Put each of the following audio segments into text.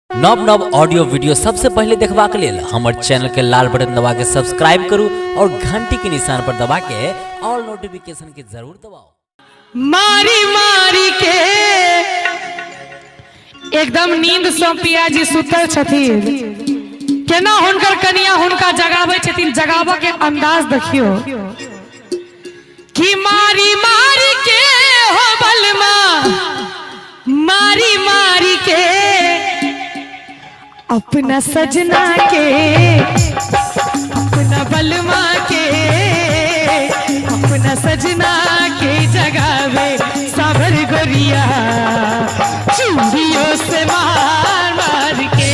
नव नव audio video सबसे पहले देखबा के लेल हमर चैनल के लाल बटन दबा के सब्सक्राइब करू और घंटी के निशान पर दबा के ऑल नोटिफिकेशन के जरूर दबाओ। मारी मारी के एकदम नींद से पियाजी सुतल छथिन, केना हुनकर कनिया हुनका जगाबै छथिन, जगाबऽ के अंदाज देखियो कि मारी मारी के हो बलमा, मारी मारी के अपना सजना के, अपना बलमा के, अपना सजना के जगावे सावर गोरिया चूड़ियों से मार मार के,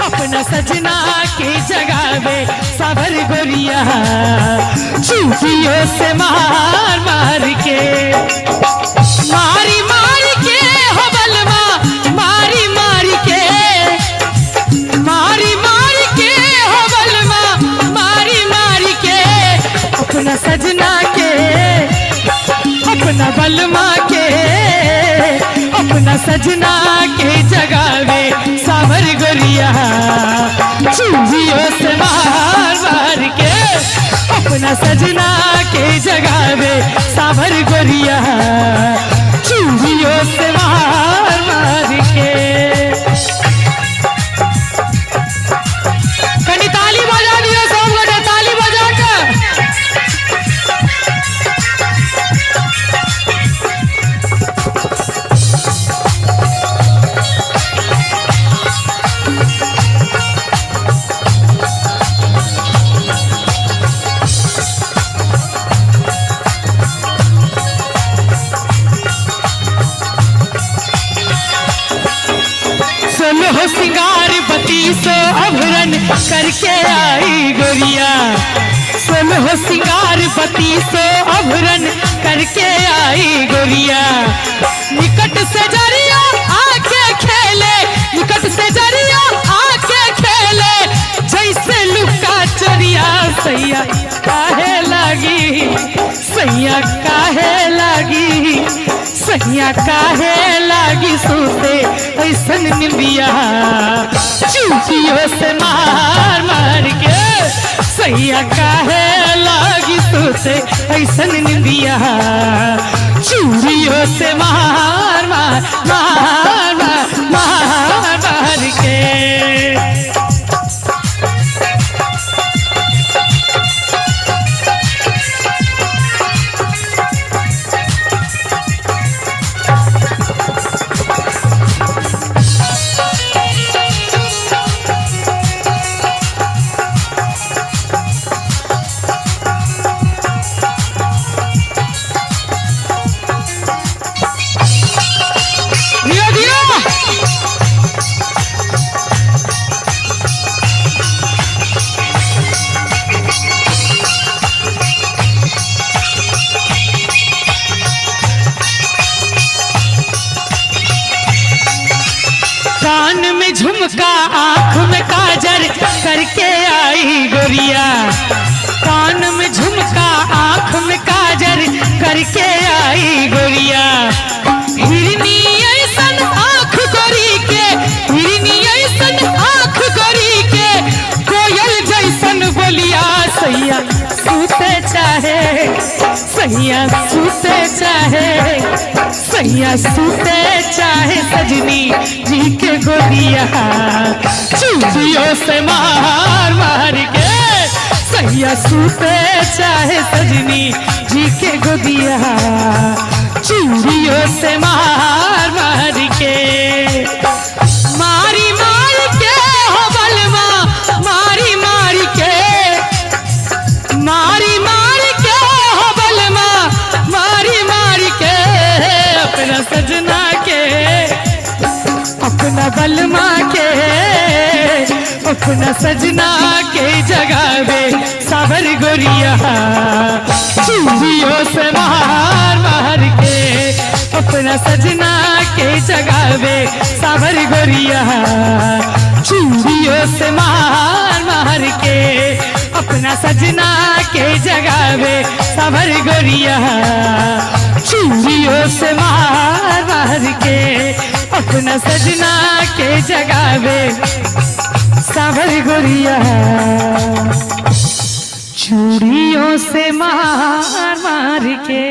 अपना सजना के जगावे सावर गोरिया चूड़ियों से मार मार के। मारी मारी के हो बलमा, मारी मारी के, मारी मारी के हो बलमा, मारी मारी के अपना सजना के, अपना बलमा के, अपना सजना के जगावे सावर गोरिया चूड़ियों से मार मार के, अपना सजना के जगावे सावर गोरिया चूड़ियों से मार मार के। कनी ताली बजा दियो सब गोटे, ताली बजा के। सोलह सिंगार बत्ती सो अभरन करके आई गोरिया, सोलह सिंगार बत्ती सो अभरन करके आई गोरिया, निकट से जरिया आके खेले, निकट से जरिया आके खेले जैसे लुका चोरिया, सैया काहे लागी, सैया काहे लागी, सैया काहे लागी सोते ऐसन निंदिया चूड़ियों से मार मार के, सैया काहे लागी सोते ऐसन निंदिया चूड़ियों से मार मार मार मार मार मार के। कान में झुमका आँख में काजर करके आई गोरिया, कान में झुमका आँख में काजर करके आई गोरिया, हिरनी ऐसन आँख गोरी के, हिरनी ऐसन आँख गोरी के, कोयल जैसन बोलिया, सैया सूते चाहे, सैया सूते चाहे, सैया सूते चाहे सजनी जी के गोदिया चूड़ियों से मार मार के, सैया सूते चाहे सजनी जी के गोदिया चूड़ियों से मार मार के। मारी मार के हो बलमा, मारी मार के, मारी मार के हो बलमा, मारी मार के अपना सजना के, अपना बलमा के, अपना सजना के जगावे सावर गोरिया चूड़ियों से मार मार के, अपना सजना के जगावे सावर गोरिया चूड़ियों से मार मार के, अपना सजना के जगावे सावर गोरिया चूड़ियों से मार मार के, अपना सजना के जगावे सावर गोरिया चूड़ियों से मार मार के।